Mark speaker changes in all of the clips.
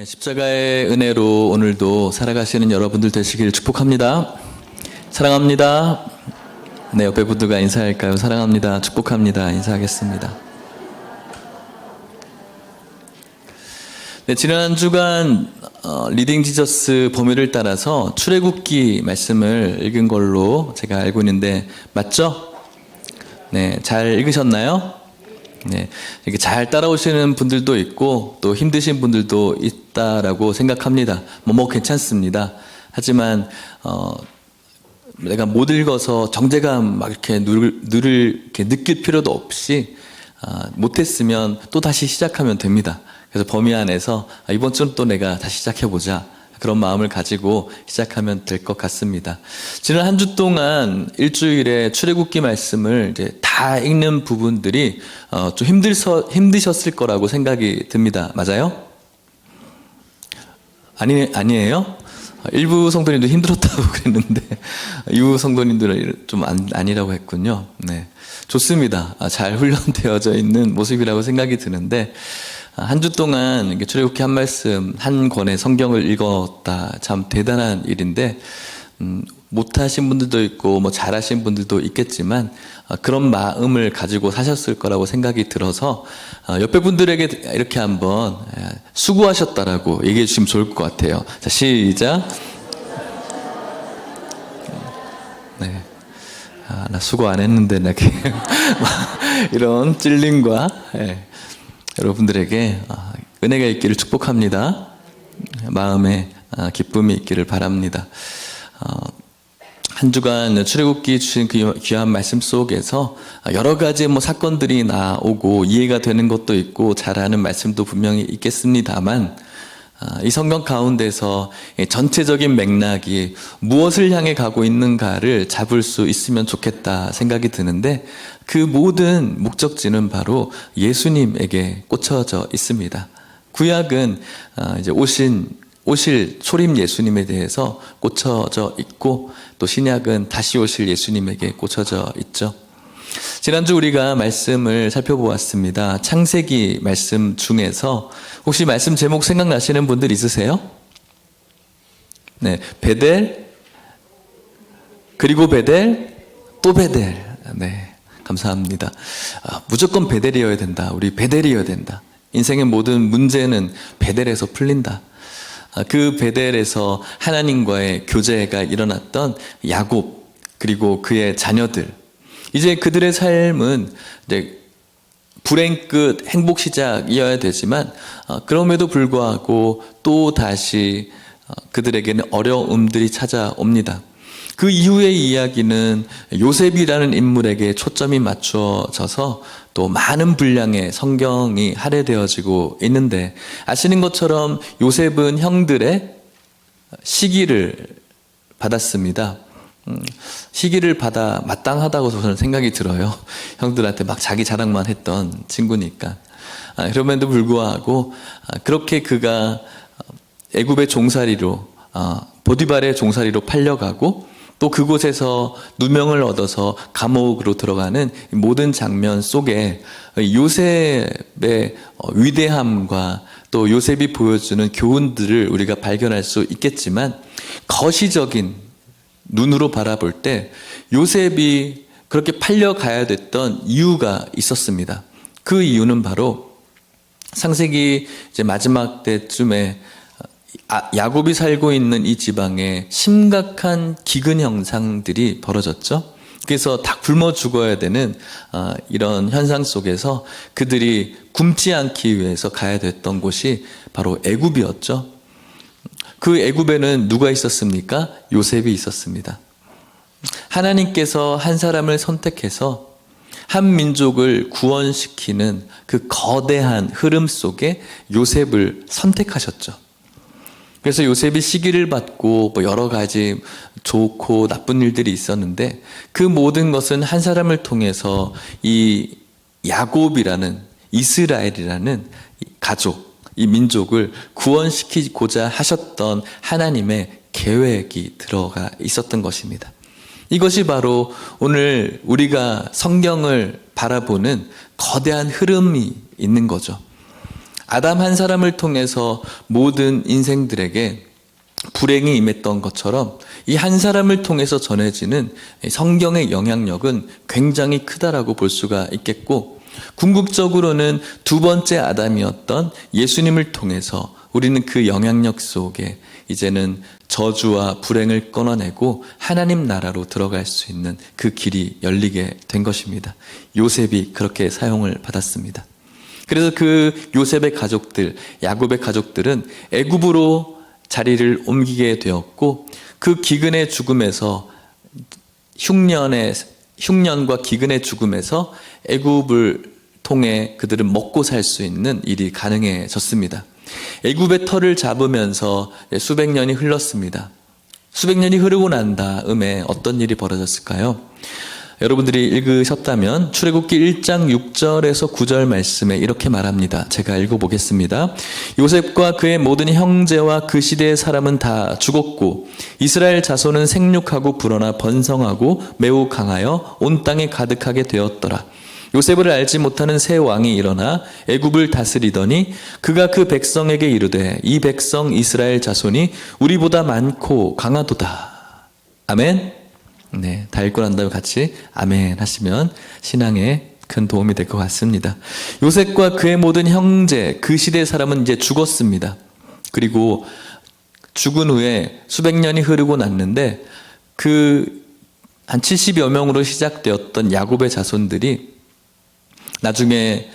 Speaker 1: 네, 십자가의 은혜로 오늘도 살아가시는 여러분들 되시길 축복합니다. 사랑합니다. 네, 옆에 분들과 인사할까요? 사랑합니다. 축복합니다. 인사하겠습니다. 네, 지난 주간 리딩 지저스 범위를 따라서 출애굽기 말씀을 읽은 걸로 제가 알고 있는데 맞죠? 네, 잘 읽으셨나요? 네, 이렇게 잘 따라오시는 분들도 있고 또 힘드신 분들도 있다라고 생각합니다. 뭐 괜찮습니다. 하지만 내가 못 읽어서 정죄감 막 이렇게 이렇게 느낄 필요도 없이 못했으면 또 다시 시작하면 됩니다. 그래서 범위 안에서 이번 주는 또 내가 다시 시작해보자, 그런 마음을 가지고 시작하면 될 것 같습니다. 지난 한 주 동안 일주일에 출애굽기 말씀을 이제 다 읽는 부분들이 좀 힘드셨을 거라고 생각이 듭니다. 맞아요? 아니에요? 일부 성도님도 힘들었다고 그랬는데 일부 성도님들은 좀 아니라고 했군요. 네, 좋습니다. 잘 훈련되어져 있는 모습이라고 생각이 드는데, 한 주 동안 출애굽기 한 말씀, 한 권의 성경을 읽었다. 참 대단한 일인데, 못하신 분들도 있고 뭐 잘하신 분들도 있겠지만 그런 마음을 가지고 사셨을 거라고 생각이 들어서 옆에 분들에게 이렇게 한번 수고하셨다라고 얘기해 주시면 좋을 것 같아요. 자, 시작. 네. 나 수고 안 했는데 이렇게 이런 찔림과 여러분들에게 은혜가 있기를 축복합니다. 마음에 기쁨이 있기를 바랍니다. 한 주간 출애굽기 주신 그 귀한 말씀 속에서 여러 가지 사건들이 나오고 이해가 되는 것도 있고 잘하는 말씀도 분명히 있겠습니다만, 이 성경 가운데서 전체적인 맥락이 무엇을 향해 가고 있는가를 잡을 수 있으면 좋겠다 생각이 드는데, 그 모든 목적지는 바로 예수님에게 꽂혀져 있습니다. 구약은 이제 오실 초림 예수님에 대해서 꽂혀져 있고, 또 신약은 다시 오실 예수님에게 꽂혀져 있죠. 지난주 우리가 말씀을 살펴보았습니다. 창세기 말씀 중에서 혹시 말씀 제목 생각나시는 분들 있으세요? 네, 베델, 그리고 베델, 또 베델. 네, 감사합니다. 무조건 베델이어야 된다. 우리 베델이어야 된다. 인생의 모든 문제는 베델에서 풀린다. 그 베델에서 하나님과의 교제가 일어났던 야곱, 그리고 그의 자녀들, 이제 그들의 삶은 이제 불행 끝 행복 시작이어야 되지만 그럼에도 불구하고 또 다시 그들에게는 어려움들이 찾아옵니다. 그 이후의 이야기는 요셉이라는 인물에게 초점이 맞춰져서 또 많은 분량의 성경이 할애되어지고 있는데, 아시는 것처럼 요셉은 형들의 시기를 받았습니다. 시기를 받아 마땅하다고 저는 생각이 들어요. 형들한테 막 자기 자랑만 했던 친구니까. 그럼에도 불구하고 그렇게 그가 애굽의 종살이로, 보디발의 종살이로 팔려가고, 또 그곳에서 누명을 얻어서 감옥으로 들어가는 모든 장면 속에 요셉의 위대함과 또 요셉이 보여주는 교훈들을 우리가 발견할 수 있겠지만, 거시적인 눈으로 바라볼 때 요셉이 그렇게 팔려가야 됐던 이유가 있었습니다. 그 이유는 바로 창세기 이제 마지막 때쯤에 야곱이 살고 있는 이 지방에 심각한 기근 현상들이 벌어졌죠. 그래서 다 굶어 죽어야 되는 이런 현상 속에서 그들이 굶지 않기 위해서 가야 됐던 곳이 바로 애굽이었죠. 그 애굽에는 누가 있었습니까? 요셉이 있었습니다. 하나님께서 한 사람을 선택해서 한 민족을 구원시키는 그 거대한 흐름 속에 요셉을 선택하셨죠. 그래서 요셉이 시기를 받고 여러 가지 좋고 나쁜 일들이 있었는데, 그 모든 것은 한 사람을 통해서 이 야곱이라는, 이스라엘이라는 가족, 이 민족을 구원시키고자 하셨던 하나님의 계획이 들어가 있었던 것입니다. 이것이 바로 오늘 우리가 성경을 바라보는 거대한 흐름이 있는 거죠. 아담 한 사람을 통해서 모든 인생들에게 불행이 임했던 것처럼 이 한 사람을 통해서 전해지는 성경의 영향력은 굉장히 크다라고 볼 수가 있겠고, 궁극적으로는 두 번째 아담이었던 예수님을 통해서 우리는 그 영향력 속에 이제는 저주와 불행을 끊어내고 하나님 나라로 들어갈 수 있는 그 길이 열리게 된 것입니다. 요셉이 그렇게 사용을 받았습니다. 그래서 그 요셉의 가족들, 야곱의 가족들은 애굽으로 자리를 옮기게 되었고, 그 기근의 죽음에서 흉년과 기근의 죽음에서 애굽을 통해 그들은 먹고 살 수 있는 일이 가능해졌습니다. 애굽의 터를 잡으면서 수백 년이 흘렀습니다. 수백 년이 흐르고 난 다음에 어떤 일이 벌어졌을까요? 여러분들이 읽으셨다면 출애굽기 1장 6절에서 9절 말씀에 이렇게 말합니다. 제가 읽어보겠습니다. 요셉과 그의 모든 형제와 그 시대의 사람은 다 죽었고 이스라엘 자손은 생육하고 불어나 번성하고 매우 강하여 온 땅에 가득하게 되었더라. 요셉을 알지 못하는 새 왕이 일어나 애굽을 다스리더니 그가 그 백성에게 이르되 이 백성 이스라엘 자손이 우리보다 많고 강하도다. 아멘. 네, 다 읽고 난 다음에 같이 아멘 하시면 신앙에 큰 도움이 될 것 같습니다. 요셉과 그의 모든 형제, 그 시대의 사람은 이제 죽었습니다. 그리고 죽은 후에 수백 년이 흐르고 났는데 그 한 70여 명으로 시작되었던 야곱의 자손들이 나중에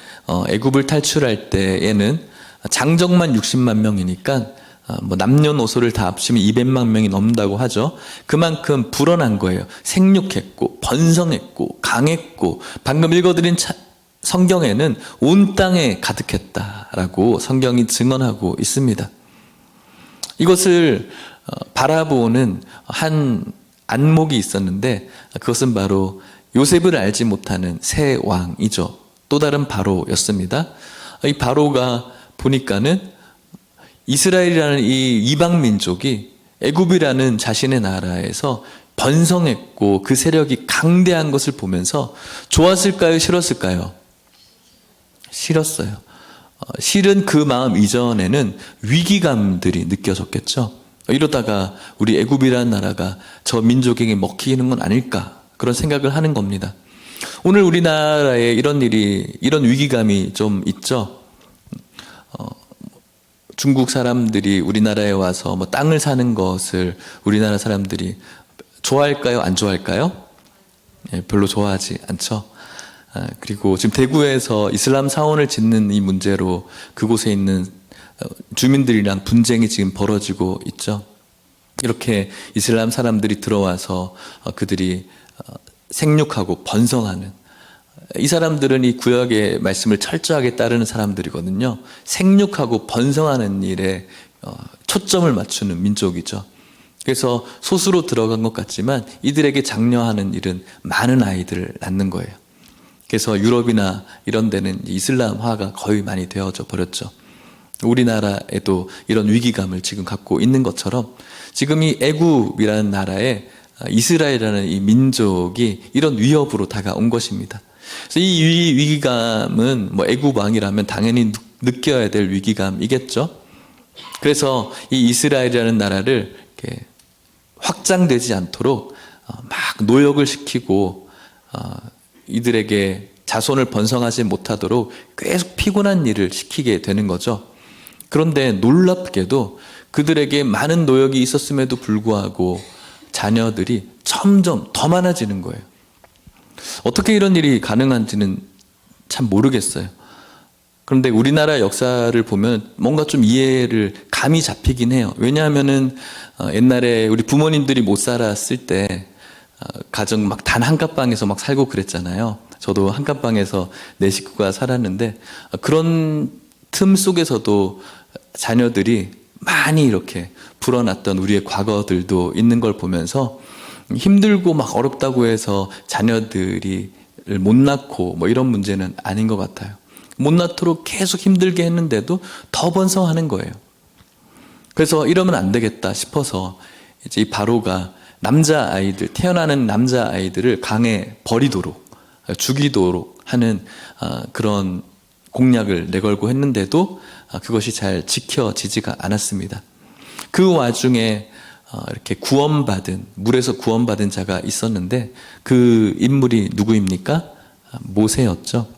Speaker 1: 애굽을 탈출할 때에는 장정만 60만 명이니까 남녀노소를 다 합치면 200만 명이 넘는다고 하죠. 그만큼 불어난 거예요. 생육했고 번성했고 강했고, 방금 읽어드린 성경에는 온 땅에 가득했다라고 성경이 증언하고 있습니다. 이것을 바라보는 한 안목이 있었는데 그것은 바로 요셉을 알지 못하는 새 왕이죠. 또 다른 바로였습니다. 이 바로가 보니까는 이스라엘이라는 이 이방 민족이 애굽이라는 자신의 나라에서 번성했고 그 세력이 강대한 것을 보면서 좋았을까요? 싫었을까요? 싫었어요. 실은 그 마음 이전에는 위기감들이 느껴졌겠죠. 이러다가 우리 애굽이라는 나라가 저 민족에게 먹히는 건 아닐까, 그런 생각을 하는 겁니다. 오늘 우리나라에 이런 위기감이 좀 있죠. 중국 사람들이 우리나라에 와서 땅을 사는 것을 우리나라 사람들이 좋아할까요? 안 좋아할까요? 별로 좋아하지 않죠. 그리고 지금 대구에서 이슬람 사원을 짓는 이 문제로 그곳에 있는 주민들이랑 분쟁이 지금 벌어지고 있죠. 이렇게 이슬람 사람들이 들어와서 그들이 생육하고 번성하는, 이 사람들은 이 구약의 말씀을 철저하게 따르는 사람들이거든요. 생육하고 번성하는 일에 초점을 맞추는 민족이죠. 그래서 소수로 들어간 것 같지만 이들에게 장려하는 일은 많은 아이들을 낳는 거예요. 그래서 유럽이나 이런 데는 이슬람화가 거의 많이 되어져 버렸죠. 우리나라에도 이런 위기감을 지금 갖고 있는 것처럼 지금 이 애굽이라는 나라에 이스라엘이라는 이 민족이 이런 위협으로 다가온 것입니다. 그래서 이 위기감은 애굽 왕이라면 당연히 느껴야 될 위기감이겠죠. 그래서 이 이스라엘이라는 나라를 이렇게 확장되지 않도록 막 노역을 시키고 이들에게 자손을 번성하지 못하도록 계속 피곤한 일을 시키게 되는 거죠. 그런데 놀랍게도 그들에게 많은 노역이 있었음에도 불구하고 자녀들이 점점 더 많아지는 거예요. 어떻게 이런 일이 가능한지는 참 모르겠어요. 그런데 우리나라 역사를 보면 뭔가 좀 이해를 감이 잡히긴 해요. 왜냐하면은 옛날에 우리 부모님들이 못 살았을 때 가정 막 단 한갑방에서 막 살고 그랬잖아요. 저도 한갑방에서 네 식구가 살았는데 그런 틈 속에서도 자녀들이 많이 이렇게 불어났던 우리의 과거들도 있는 걸 보면서 힘들고 막 어렵다고 해서 자녀들이 못 낳고 이런 문제는 아닌 것 같아요. 못 낳도록 계속 힘들게 했는데도 더 번성하는 거예요. 그래서 이러면 안 되겠다 싶어서 이제 이 바로가 남자아이들, 태어나는 남자아이들을 강에 버리도록, 죽이도록 하는 그런 공약을 내걸고 했는데도 그것이 잘 지켜지지가 않았습니다. 그 와중에 이렇게 물에서 구원받은 자가 있었는데 그 인물이 누구입니까? 모세였죠.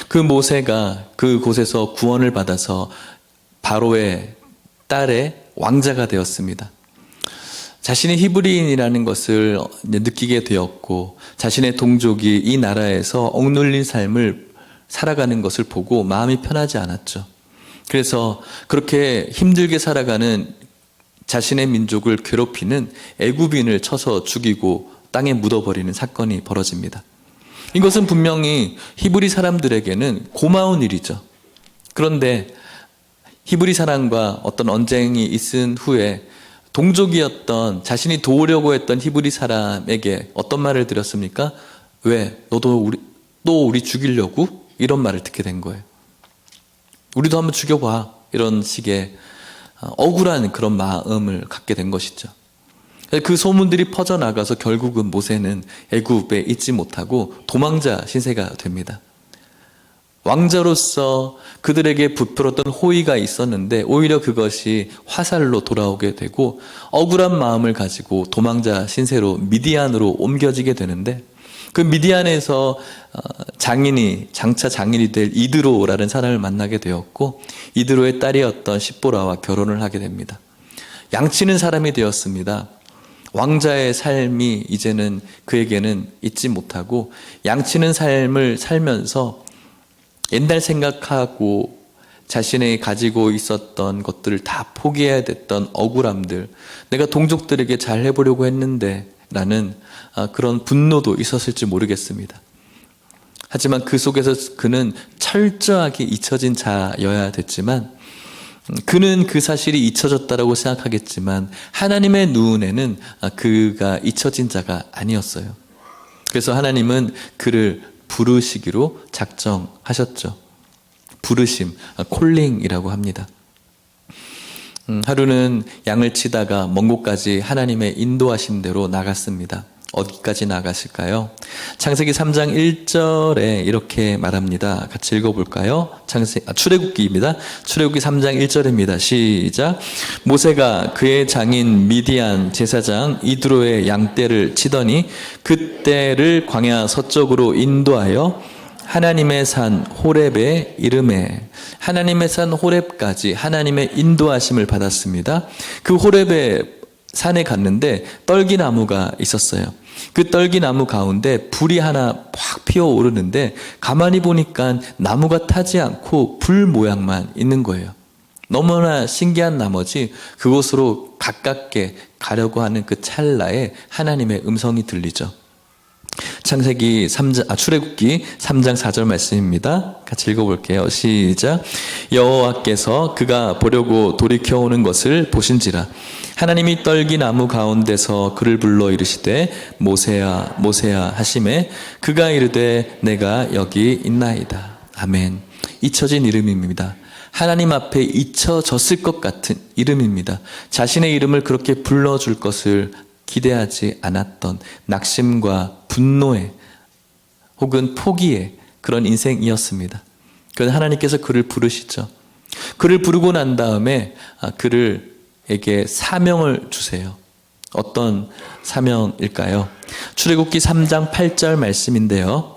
Speaker 1: 그 모세가 그곳에서 구원을 받아서 바로의 딸의 왕자가 되었습니다. 자신이 히브리인이라는 것을 느끼게 되었고 자신의 동족이 이 나라에서 억눌린 삶을 살아가는 것을 보고 마음이 편하지 않았죠. 그래서 그렇게 힘들게 살아가는 자신의 민족을 괴롭히는 애굽인을 쳐서 죽이고 땅에 묻어버리는 사건이 벌어집니다. 이것은 분명히 히브리 사람들에게는 고마운 일이죠. 그런데 히브리 사람과 어떤 언쟁이 있은 후에 동족이었던 자신이 도우려고 했던 히브리 사람에게 어떤 말을 들었습니까? 왜? 너도 우리 죽이려고? 이런 말을 듣게 된 거예요. 우리도 한번 죽여봐. 이런 식의 억울한 그런 마음을 갖게 된 것이죠. 그 소문들이 퍼져나가서 결국은 모세는 애굽에 있지 못하고 도망자 신세가 됩니다. 왕자로서 그들에게 부풀었던 호의가 있었는데 오히려 그것이 화살로 돌아오게 되고 억울한 마음을 가지고 도망자 신세로 미디안으로 옮겨지게 되는데 그 미디안에서 장차 장인이 될 이드로라는 사람을 만나게 되었고 이드로의 딸이었던 십보라와 결혼을 하게 됩니다. 양치는 사람이 되었습니다. 왕자의 삶이 이제는 그에게는 잊지 못하고 양치는 삶을 살면서 옛날 생각하고 자신이 가지고 있었던 것들을 다 포기해야 됐던 억울함들, 내가 동족들에게 잘 해보려고 했는데 라는 그런 분노도 있었을지 모르겠습니다. 하지만 그 속에서 그는 철저하게 잊혀진 자여야 됐지만 그는 그 사실이 잊혀졌다라고 생각하겠지만 하나님의 눈에는 그가 잊혀진 자가 아니었어요. 그래서 하나님은 그를 부르시기로 작정하셨죠. 부르심, 콜링이라고 합니다. 하루는 양을 치다가 먼 곳까지 하나님의 인도하신 대로 나갔습니다. 어디까지 나가실까요? 창세기 3장 1절에 이렇게 말합니다. 같이 읽어볼까요? 출애굽기입니다. 출애굽기 3장 1절입니다. 시작. 모세가 그의 장인 미디안 제사장 이드로의 양떼를 치더니 그 떼를 광야 서쪽으로 인도하여 하나님의 산 호렙에 이르매 하나님의 산 호렙까지 하나님의 인도하심을 받았습니다. 그 호렙의 산에 갔는데 떨기나무가 있었어요. 그 떨기나무 가운데 불이 하나 확 피어오르는데 가만히 보니까 나무가 타지 않고 불 모양만 있는 거예요. 너무나 신기한 나머지 그곳으로 가깝게 가려고 하는 그 찰나에 하나님의 음성이 들리죠. 출애굽기 3장 4절 말씀입니다. 같이 읽어볼게요. 시작. 여호와께서 그가 보려고 돌이켜오는 것을 보신지라 하나님이 떨기나무 가운데서 그를 불러 이르시되 모세야 모세야 하시매 그가 이르되 내가 여기 있나이다. 아멘. 잊혀진 이름입니다. 하나님 앞에 잊혀졌을 것 같은 이름입니다. 자신의 이름을 그렇게 불러줄 것을 기대하지 않았던 낙심과 분노의 혹은 포기의 그런 인생이었습니다. 그래서 하나님께서 그를 부르시죠. 그를 부르고 난 다음에 그에게 사명을 주세요. 어떤 사명일까요? 출애굽기 3장 8절 말씀인데요.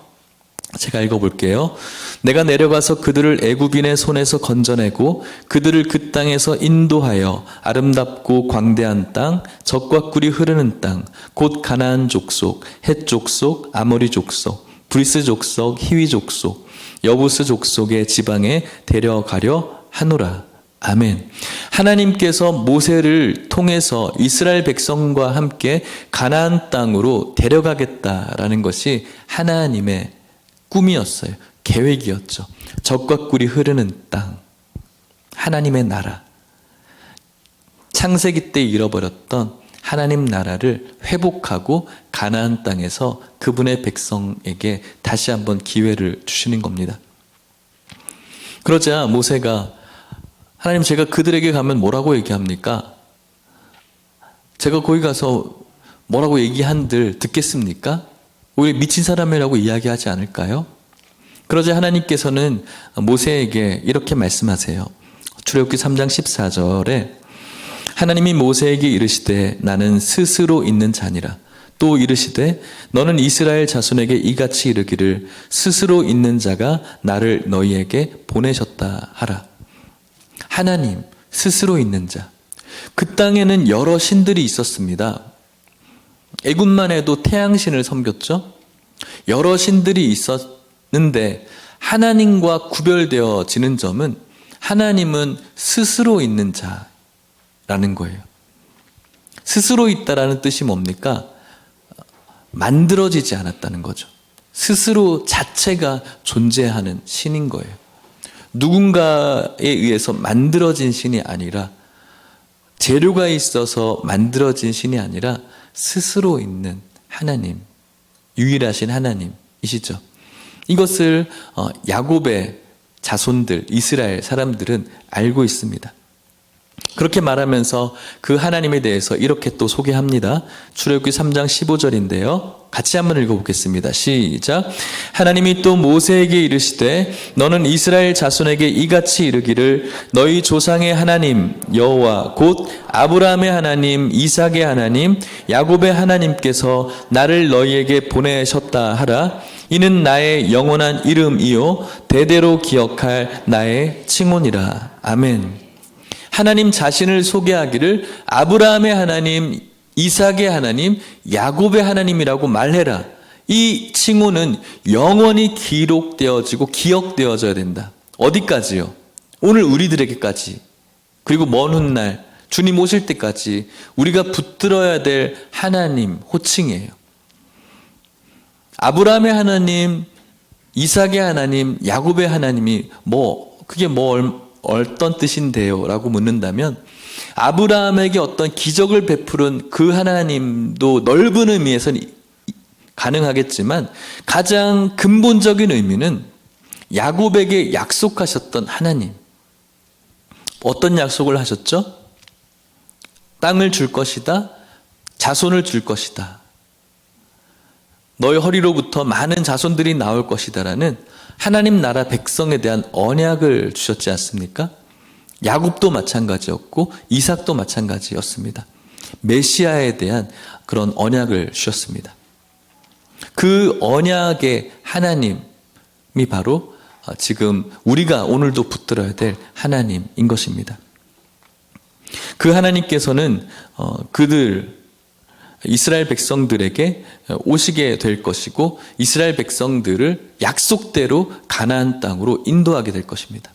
Speaker 1: 제가 읽어볼게요. 내가 내려가서 그들을 애굽인의 손에서 건져내고 그들을 그 땅에서 인도하여 아름답고 광대한 땅, 젖과 꿀이 흐르는 땅, 곧 가나안 족속, 헷 족속, 아모리 족속, 브리스 족속, 히위 족속, 여부스 족속의 지방에 데려가려 하노라. 아멘. 하나님께서 모세를 통해서 이스라엘 백성과 함께 가나안 땅으로 데려가겠다라는 것이 하나님의 꿈이었어요. 계획이었죠. 젖과 꿀이 흐르는 땅, 하나님의 나라, 창세기 때 잃어버렸던 하나님 나라를 회복하고 가나안 땅에서 그분의 백성에게 다시 한번 기회를 주시는 겁니다. 그러자 모세가 하나님, 제가 그들에게 가면 뭐라고 얘기합니까? 제가 거기 가서 뭐라고 얘기한들 듣겠습니까? 오히려 미친 사람이라고 이야기하지 않을까요? 그러자 하나님께서는 모세에게 이렇게 말씀하세요. 출애굽기 3장 14절에 하나님이 모세에게 이르시되 나는 스스로 있는 자니라. 또 이르시되 너는 이스라엘 자손에게 이같이 이르기를 스스로 있는 자가 나를 너희에게 보내셨다 하라. 하나님, 스스로 있는 자. 그 땅에는 여러 신들이 있었습니다. 애굽만 해도 태양신을 섬겼죠. 여러 신들이 있었는데 하나님과 구별되어지는 점은 하나님은 스스로 있는 자라는 거예요. 스스로 있다라는 뜻이 뭡니까? 만들어지지 않았다는 거죠. 스스로 자체가 존재하는 신인 거예요. 누군가에 의해서 만들어진 신이 아니라, 재료가 있어서 만들어진 신이 아니라 스스로 있는 하나님, 유일하신 하나님이시죠. 이것을 야곱의 자손들, 이스라엘 사람들은 알고 있습니다. 그렇게 말하면서 그 하나님에 대해서 이렇게 또 소개합니다. 출애굽기 3장 15절인데요. 같이 한번 읽어보겠습니다. 시작. 하나님이 또 모세에게 이르시되 너는 이스라엘 자손에게 이같이 이르기를 너희 조상의 하나님 여호와 곧 아브라함의 하나님, 이삭의 하나님, 야곱의 하나님께서 나를 너희에게 보내셨다 하라. 이는 나의 영원한 이름이요 대대로 기억할 나의 칭혼이라. 아멘. 하나님 자신을 소개하기를 아브라함의 하나님, 이삭의 하나님, 야곱의 하나님이라고 말해라. 이 칭호는 영원히 기록되어지고 기억되어져야 된다. 어디까지요? 오늘 우리들에게까지, 그리고 먼 훗날 주님 오실 때까지 우리가 붙들어야 될 하나님 호칭이에요. 아브라함의 하나님, 이삭의 하나님, 야곱의 하나님이 그게 어떤 뜻인데요? 라고 묻는다면 아브라함에게 어떤 기적을 베푸른 그 하나님도 넓은 의미에서는 가능하겠지만 가장 근본적인 의미는 야곱에게 약속하셨던 하나님. 어떤 약속을 하셨죠? 땅을 줄 것이다. 자손을 줄 것이다. 너희 허리로부터 많은 자손들이 나올 것이다라는 하나님 나라 백성에 대한 언약을 주셨지 않습니까? 야곱도 마찬가지였고 이삭도 마찬가지였습니다. 메시아에 대한 그런 언약을 주셨습니다. 그 언약의 하나님이 바로 지금 우리가 오늘도 붙들어야 될 하나님인 것입니다. 그 하나님께서는 이스라엘 백성들에게 오시게 될 것이고 이스라엘 백성들을 약속대로 가나안 땅으로 인도하게 될 것입니다.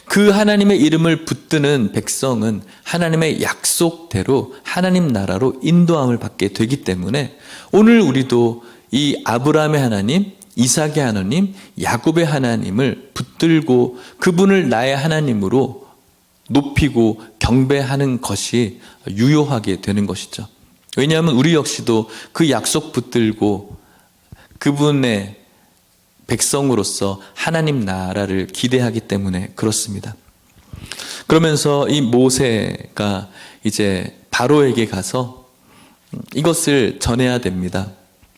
Speaker 1: 그 하나님의 이름을 붙드는 백성은 하나님의 약속대로 하나님 나라로 인도함을 받게 되기 때문에 오늘 우리도 이 아브라함의 하나님, 이삭의 하나님, 야곱의 하나님을 붙들고 그분을 나의 하나님으로 높이고 경배하는 것이 유효하게 되는 것이죠. 왜냐하면 우리 역시도 그 약속 붙들고 그분의 백성으로서 하나님 나라를 기대하기 때문에 그렇습니다. 그러면서 이 모세가 이제 바로에게 가서 이것을 전해야 됩니다.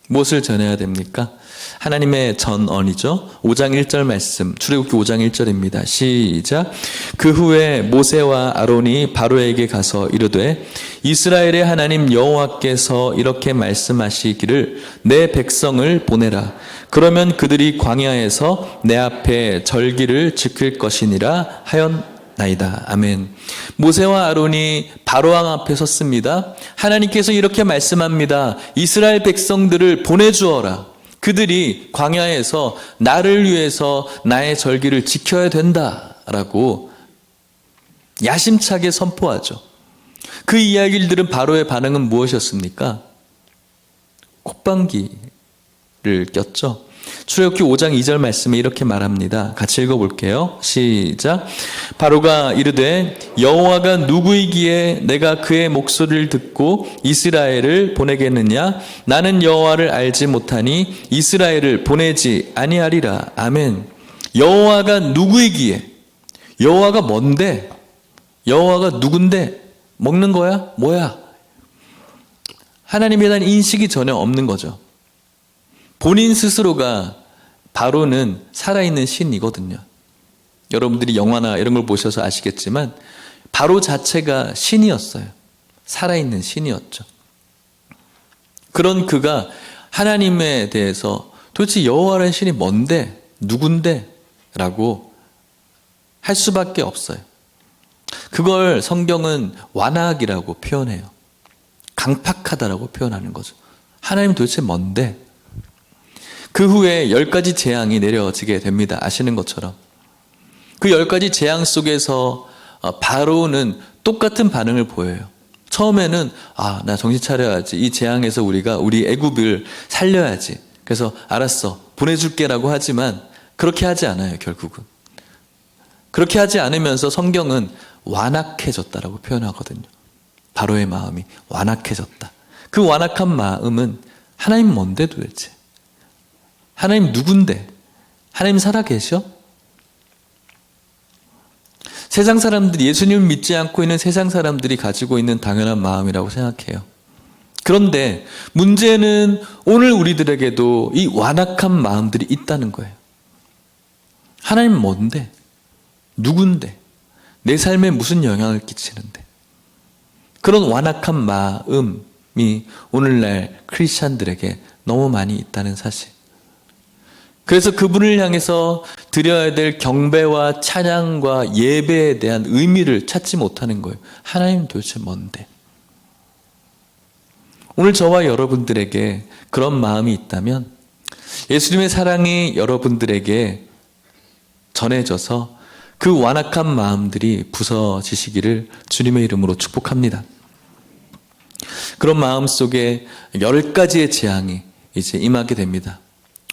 Speaker 1: 무엇을 전해야 됩니까? 하나님의 전언이죠. 5장 1절 말씀, 출애굽기 5장 1절입니다. 시작. 그 후에 모세와 아론이 바로에게 가서 이르되 이스라엘의 하나님 여호와께서 이렇게 말씀하시기를 내 백성을 보내라. 그러면 그들이 광야에서 내 앞에 절기를 지킬 것이니라 하였나이다. 아멘. 모세와 아론이 바로왕 앞에 섰습니다. 하나님께서 이렇게 말씀합니다. 이스라엘 백성들을 보내주어라. 그들이 광야에서 나를 위해서 나의 절기를 지켜야 된다라고 야심차게 선포하죠. 그 이야기를 들은 바로의 반응은 무엇이었습니까? 콧방귀를 꼈죠. 출애굽기 5장 2절 말씀에 이렇게 말합니다. 같이 읽어볼게요. 시작. 바로가 이르되 여호와가 누구이기에 내가 그의 목소리를 듣고 이스라엘을 보내겠느냐? 나는 여호와를 알지 못하니 이스라엘을 보내지 아니하리라. 아멘. 여호와가 누구이기에? 여호와가 뭔데? 여호와가 누군데? 먹는 거야? 뭐야? 하나님에 대한 인식이 전혀 없는 거죠. 본인 스스로가 바로는 살아있는 신이거든요. 여러분들이 영화나 이런 걸 보셔서 아시겠지만 바로 자체가 신이었어요. 살아있는 신이었죠. 그런 그가 하나님에 대해서 도대체 여호와라는 신이 뭔데? 누군데? 라고 할 수밖에 없어요. 그걸 성경은 완악이라고 표현해요. 강팍하다라고 표현하는 거죠. 하나님 도대체 뭔데? 그 후에 10가지 재앙이 내려지게 됩니다. 아시는 것처럼. 그 10가지 재앙 속에서 바로는 똑같은 반응을 보여요. 처음에는 나 정신 차려야지. 이 재앙에서 우리가 우리 애굽을 살려야지. 그래서 알았어. 보내줄게라고 하지만 그렇게 하지 않아요. 결국은. 그렇게 하지 않으면서 성경은 완악해졌다라고 표현하거든요. 바로의 마음이 완악해졌다. 그 완악한 마음은 하나님 뭔데 도대체? 하나님 누군데? 하나님 살아계셔? 세상 사람들이, 예수님을 믿지 않고 있는 세상 사람들이 가지고 있는 당연한 마음이라고 생각해요. 그런데 문제는 오늘 우리들에게도 이 완악한 마음들이 있다는 거예요. 하나님 뭔데? 누군데? 내 삶에 무슨 영향을 끼치는데? 그런 완악한 마음이 오늘날 크리스찬들에게 너무 많이 있다는 사실. 그래서 그분을 향해서 드려야 될 경배와 찬양과 예배에 대한 의미를 찾지 못하는 거예요. 하나님 도대체 뭔데? 오늘 저와 여러분들에게 그런 마음이 있다면 예수님의 사랑이 여러분들에게 전해져서 그 완악한 마음들이 부서지시기를 주님의 이름으로 축복합니다. 그런 마음 속에 10가지의 재앙이 이제 임하게 됩니다.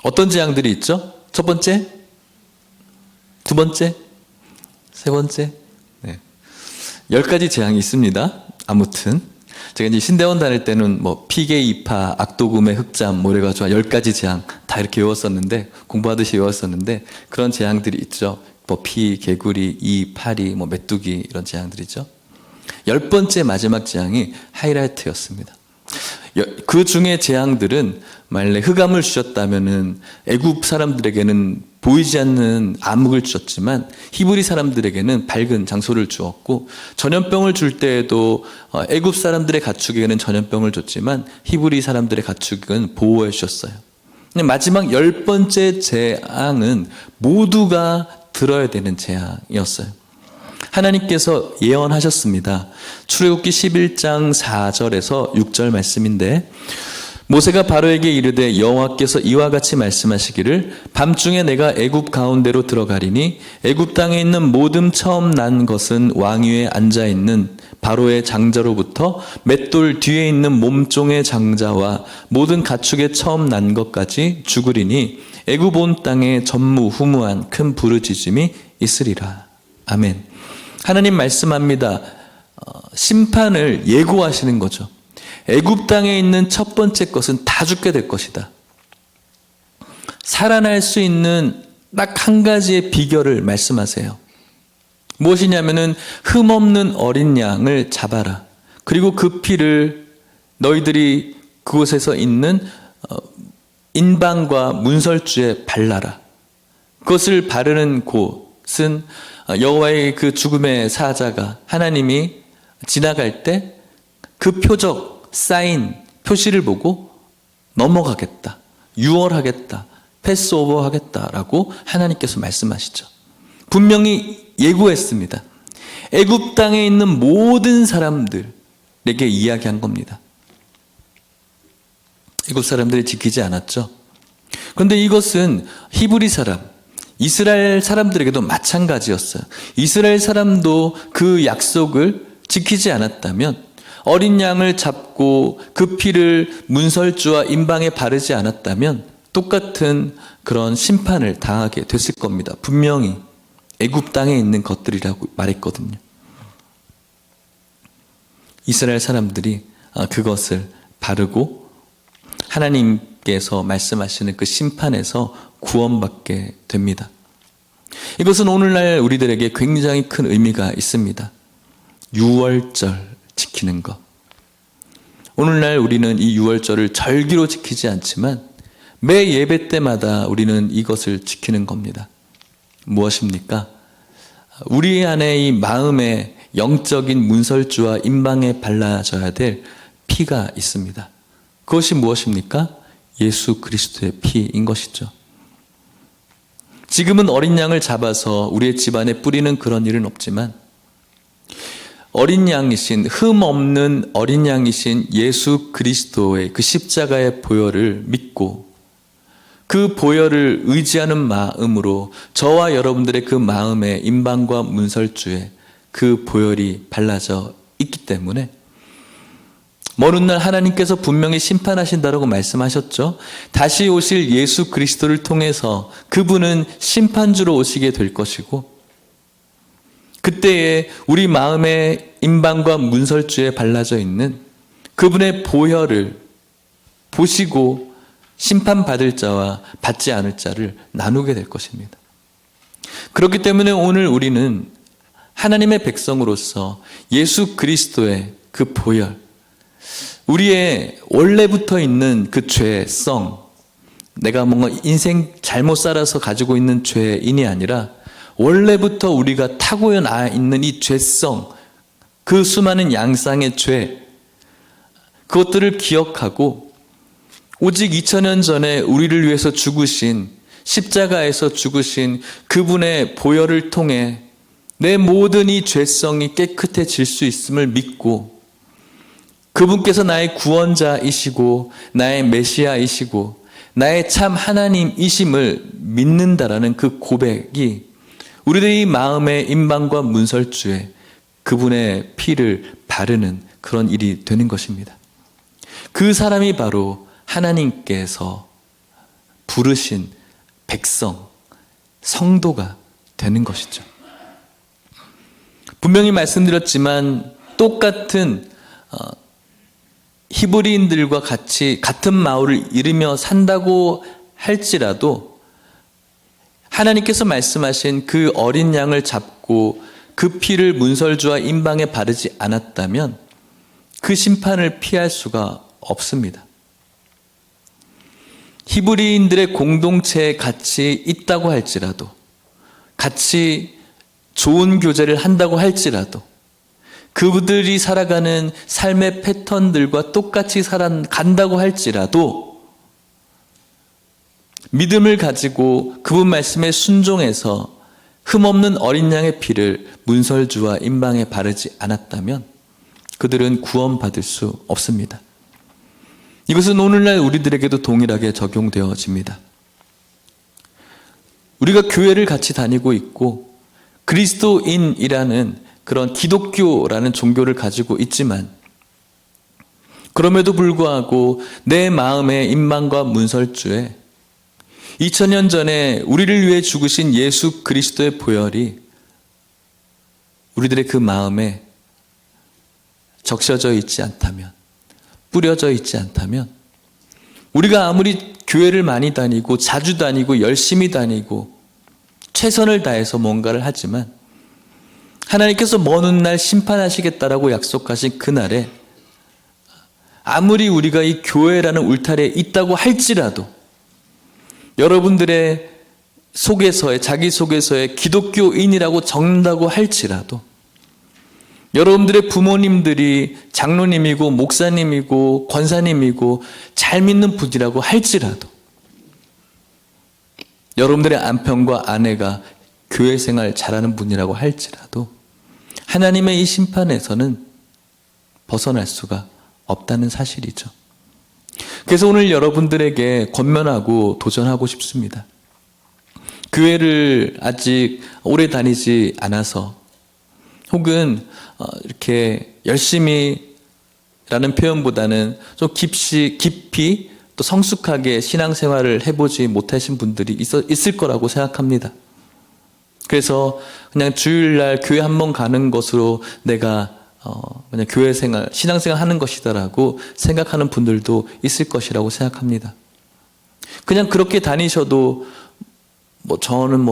Speaker 1: 어떤 재앙들이 있죠? 첫 번째, 두 번째, 세 번째. 10가지 재앙이 있습니다. 아무튼 제가 이제 신대원 다닐 때는 피계 이파, 악도금의 흑잠 이래가지고 10가지 재앙 다 이렇게 외웠었는데, 공부하듯이 외웠었는데, 그런 재앙들이 있죠. 피, 개구리, 이, 파리, 메뚜기 이런 재앙들이죠. 10번째 마지막 재앙이 하이라이트였습니다. 그 중에 재앙들은 만약에 흑암을 주셨다면은 애굽 사람들에게는 보이지 않는 암흑을 주셨지만 히브리 사람들에게는 밝은 장소를 주었고, 전염병을 줄 때에도 애굽 사람들의 가축에게는 전염병을 줬지만 히브리 사람들의 가축은 보호해 주셨어요. 근데 마지막 10번째 재앙은 모두가 들어야 되는 재앙이었어요. 하나님께서 예언하셨습니다. 출애굽기 11장 4절에서 6절 말씀인데, 모세가 바로에게 이르되 여호와께서 이와 같이 말씀하시기를 밤중에 내가 애굽 가운데로 들어가리니 애굽 땅에 있는 모든 처음 난 것은 왕 위에 앉아 있는 바로의 장자로부터 맷돌 뒤에 있는 몸종의 장자와 모든 가축의 처음 난 것까지 죽으리니 애굽 온 땅에 전무후무한 큰 부르짖음이 있으리라. 아멘. 하나님 말씀합니다. 심판을 예고하시는 거죠. 애굽 땅에 있는 첫 번째 것은 다 죽게 될 것이다. 살아날 수 있는 딱 한 가지의 비결을 말씀하세요. 무엇이냐면은 흠없는 어린 양을 잡아라. 그리고 그 피를 너희들이 그곳에서 있는 인방과 문설주에 발라라. 그것을 바르는 곳은 여호와의 그 죽음의 사자가, 하나님이 지나갈 때 그 표적, 사인, 표시를 보고 넘어가겠다, 유월하겠다, 패스오버 하겠다라고 하나님께서 말씀하시죠. 분명히 예고했습니다. 애굽 땅에 있는 모든 사람들에게 이야기한 겁니다. 애굽 사람들이 지키지 않았죠. 그런데 이것은 히브리 사람, 이스라엘 사람들에게도 마찬가지였어요. 이스라엘 사람도 그 약속을 지키지 않았다면, 어린 양을 잡고 그 피를 문설주와 인방에 바르지 않았다면 똑같은 그런 심판을 당하게 됐을 겁니다. 분명히 애굽 땅에 있는 것들이라고 말했거든요. 이스라엘 사람들이 그것을 바르고 하나님께서 말씀하시는 그 심판에서 구원받게 됩니다. 이것은 오늘날 우리들에게 굉장히 큰 의미가 있습니다. 유월절 지키는 것. 오늘날 우리는 이 유월절을 절기로 지키지 않지만 매 예배 때마다 우리는 이것을 지키는 겁니다. 무엇입니까? 우리 안에 이 마음에 영적인 문설주와 임방에 발라져야 될 피가 있습니다. 그것이 무엇입니까? 예수 그리스도의 피인 것이죠. 지금은 어린 양을 잡아서 우리의 집안에 뿌리는 그런 일은 없지만 어린 양이신, 흠 없는 어린 양이신 예수 그리스도의 그 십자가의 보혈을 믿고 그 보혈을 의지하는 마음으로 저와 여러분들의 그 마음에 임방과 문설주에 그 보혈이 발라져 있기 때문에 먼 훗날 하나님께서 분명히 심판하신다라고 말씀하셨죠. 다시 오실 예수 그리스도를 통해서 그분은 심판주로 오시게 될 것이고 그때에 우리 마음에 임방과 문설주에 발라져 있는 그분의 보혈을 보시고 심판받을 자와 받지 않을 자를 나누게 될 것입니다. 그렇기 때문에 오늘 우리는 하나님의 백성으로서 예수 그리스도의 그 보혈, 우리의 원래부터 있는 그 죄성, 내가 뭔가 인생 잘못 살아서 가지고 있는 죄인이 아니라 원래부터 우리가 타고나 있는 이 죄성, 그 수많은 양상의 죄, 그것들을 기억하고 오직 2000년 전에 우리를 위해서 죽으신, 십자가에서 죽으신 그분의 보혈을 통해 내 모든 이 죄성이 깨끗해질 수 있음을 믿고 그분께서 나의 구원자이시고 나의 메시아이시고 나의 참 하나님이심을 믿는다라는 그 고백이 우리들의 마음의 임방과 문설주에 그분의 피를 바르는 그런 일이 되는 것입니다. 그 사람이 바로 하나님께서 부르신 백성, 성도가 되는 것이죠. 분명히 말씀드렸지만 똑같은 히브리인들과 같이 같은 마을을 이루며 산다고 할지라도 하나님께서 말씀하신 그 어린 양을 잡고 그 피를 문설주와 임방에 바르지 않았다면 그 심판을 피할 수가 없습니다. 히브리인들의 공동체에 같이 있다고 할지라도 같이 좋은 교제를 한다고 할지라도 그들이 살아가는 삶의 패턴들과 똑같이 살아간다고 할지라도 믿음을 가지고 그분 말씀에 순종해서 흠없는 어린 양의 피를 문설주와 임방에 바르지 않았다면 그들은 구원받을 수 없습니다. 이것은 오늘날 우리들에게도 동일하게 적용되어집니다. 우리가 교회를 같이 다니고 있고 그리스도인이라는 그런 기독교라는 종교를 가지고 있지만 그럼에도 불구하고 내 마음의 임방과 문설주에 2000년 전에 우리를 위해 죽으신 예수 그리스도의 보혈이 우리들의 그 마음에 적셔져 있지 않다면, 뿌려져 있지 않다면 우리가 아무리 교회를 많이 다니고 자주 다니고 열심히 다니고 최선을 다해서 뭔가를 하지만 하나님께서 먼 훗날 심판하시겠다라고 약속하신 그날에 아무리 우리가 이 교회라는 울타리에 있다고 할지라도 여러분들의 속에서의 자기 속에서의 기독교인이라고 적는다고 할지라도 여러분들의 부모님들이 장로님이고 목사님이고 권사님이고 잘 믿는 분이라고 할지라도 여러분들의 남편과 아내가 교회 생활 잘하는 분이라고 할지라도 하나님의 이 심판에서는 벗어날 수가 없다는 사실이죠. 그래서 오늘 여러분들에게 권면하고 도전하고 싶습니다. 교회를 아직 오래 다니지 않아서 혹은 이렇게 열심히 라는 표현보다는 좀 깊이 또 성숙하게 신앙생활을 해보지 못하신 분들이 있을 거라고 생각합니다. 그래서 그냥 주일날 교회 한번 가는 것으로 내가 그냥 교회 생활, 신앙생활 하는 것이다라고 생각하는 분들도 있을 것이라고 생각합니다. 그냥 그렇게 다니셔도 저는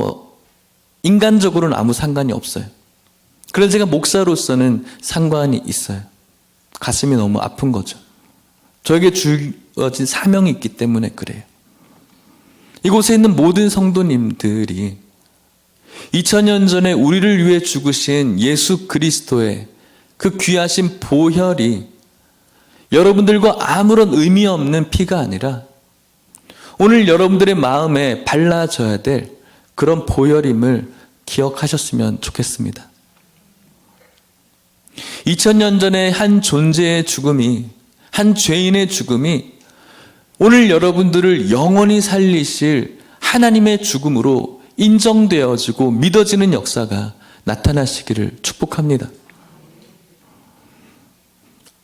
Speaker 1: 인간적으로는 아무 상관이 없어요. 그래서 제가 목사로서는 상관이 있어요. 가슴이 너무 아픈 거죠. 저에게 주어진 사명이 있기 때문에 그래요. 이곳에 있는 모든 성도님들이 2000년 전에 우리를 위해 죽으신 예수 그리스도의 그 귀하신 보혈이 여러분들과 아무런 의미 없는 피가 아니라 오늘 여러분들의 마음에 발라져야 될 그런 보혈임을 기억하셨으면 좋겠습니다. 2000년 전에 한 존재의 죽음이, 한 죄인의 죽음이 오늘 여러분들을 영원히 살리실 하나님의 죽음으로 인정되어지고 믿어지는 역사가 나타나시기를 축복합니다.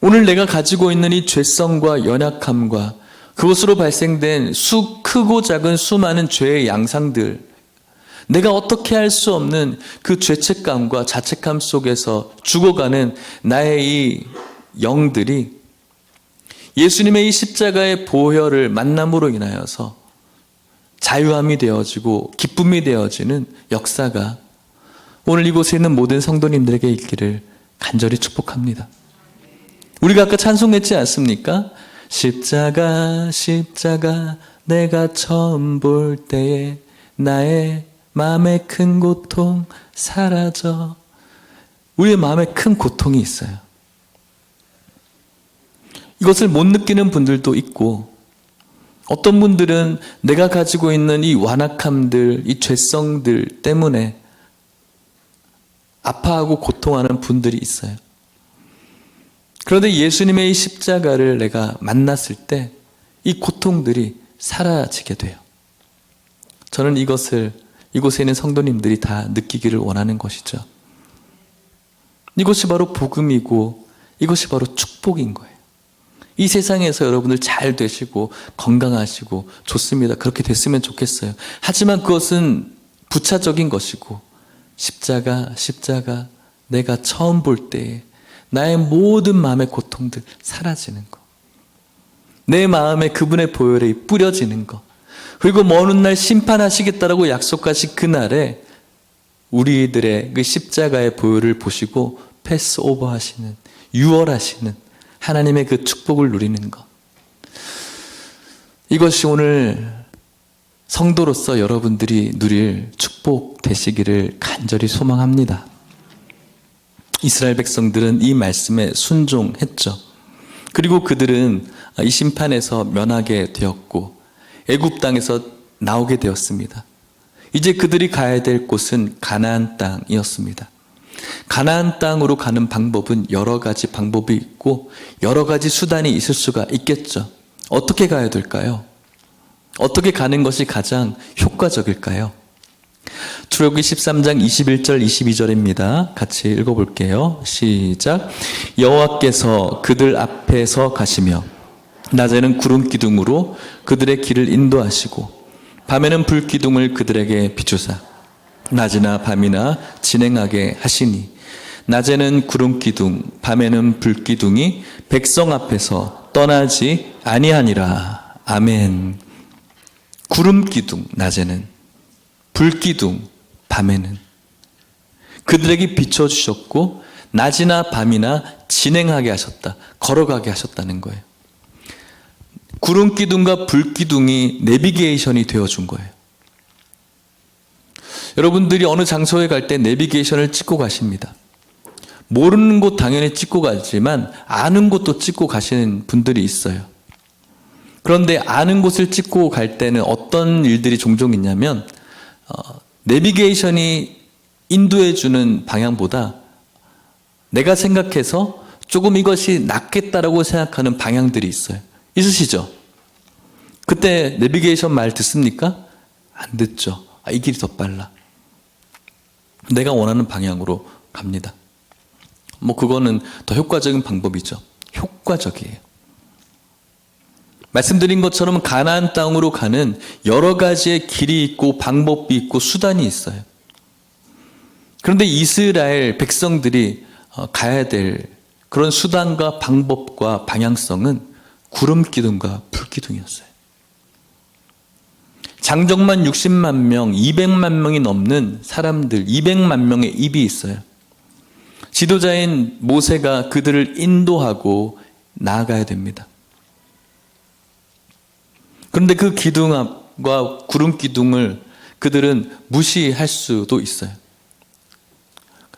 Speaker 1: 오늘 내가 가지고 있는 이 죄성과 연약함과 그것으로 발생된 크고 작은 수많은 죄의 양상들, 내가 어떻게 할 수 없는 그 죄책감과 자책감 속에서 죽어가는 나의 이 영들이 예수님의 이 십자가의 보혈을 만남으로 인하여서 자유함이 되어지고 기쁨이 되어지는 역사가 오늘 이곳에 있는 모든 성도님들에게 있기를 간절히 축복합니다. 우리가 아까 찬송했지 않습니까? 십자가 십자가 내가 처음 볼 때에 나의 마음의 큰 고통 사라져. 우리의 마음에 큰 고통이 있어요. 이것을 못 느끼는 분들도 있고, 어떤 분들은 내가 가지고 있는 이 완악함들, 이 죄성들 때문에 아파하고 고통하는 분들이 있어요. 그런데 예수님의 이 십자가를 내가 만났을 때 이 고통들이 사라지게 돼요. 저는 이것을 이곳에 있는 성도님들이 다 느끼기를 원하는 것이죠. 이것이 바로 복음이고 이것이 바로 축복인 거예요. 이 세상에서 여러분들 잘 되시고 건강하시고 좋습니다. 그렇게 됐으면 좋겠어요. 하지만 그것은 부차적인 것이고 십자가 내가 처음 볼 때에 나의 모든 마음의 고통들 사라지는 것, 내 마음에 그분의 보혈이 뿌려지는 것, 그리고 먼 훗날 심판하시겠다라고 약속하신 그날에 우리들의 그 십자가의 보혈을 보시고 패스오버 하시는, 유월하시는 하나님의 그 축복을 누리는 것, 이것이 오늘 성도로서 여러분들이 누릴 축복 되시기를 간절히 소망합니다. 이스라엘 백성들은 이 말씀에 순종했죠. 그리고 그들은 이 심판에서 면하게 되었고 애굽 땅에서 나오게 되었습니다. 이제 그들이 가야 될 곳은 가나안 땅이었습니다. 가나안 땅으로 가는 방법은 여러 가지 방법이 있고 여러 가지 수단이 있을 수가 있겠죠. 어떻게 가야 될까요? 어떻게 가는 것이 가장 효과적일까요? 출애굽기 13장 21절 22절입니다. 같이 읽어볼게요. 시작. 여호와께서 그들 앞에서 가시며 낮에는 구름 기둥으로 그들의 길을 인도하시고 밤에는 불 기둥을 그들에게 비추사 낮이나 밤이나 진행하게 하시니 낮에는 구름 기둥 밤에는 불 기둥이 백성 앞에서 떠나지 아니하니라. 아멘. 구름 기둥 낮에는, 불 기둥 밤에는 그들에게 비춰주셨고 낮이나 밤이나 진행하게 하셨다. 걸어가게 하셨다는 거예요. 구름 기둥과 불 기둥이 내비게이션이 되어준 거예요. 여러분들이 어느 장소에 갈 때 내비게이션을 찍고 가십니다. 모르는 곳 당연히 찍고 가지만 아는 곳도 찍고 가시는 분들이 있어요. 그런데 아는 곳을 찍고 갈 때는 어떤 일들이 종종 있냐면 내비게이션이 인도해주는 방향보다 내가 생각해서 조금 이것이 낫겠다라고 생각하는 방향들이 있어요. 있으시죠? 그때 내비게이션 말 듣습니까? 안 듣죠. 이 길이 더 빨라. 내가 원하는 방향으로 갑니다. 그거는 더 효과적인 방법이죠. 효과적이에요. 말씀드린 것처럼 가나안 땅으로 가는 여러 가지의 길이 있고 방법이 있고 수단이 있어요. 그런데 이스라엘 백성들이 가야 될 그런 수단과 방법과 방향성은 구름 기둥과 불 기둥이었어요. 장정만 60만 명, 200만 명이 넘는 사람들, 200만 명의 입이 있어요. 지도자인 모세가 그들을 인도하고 나아가야 됩니다. 그런데 그 기둥 앞 성막과 구름 기둥을 그들은 무시할 수도 있어요.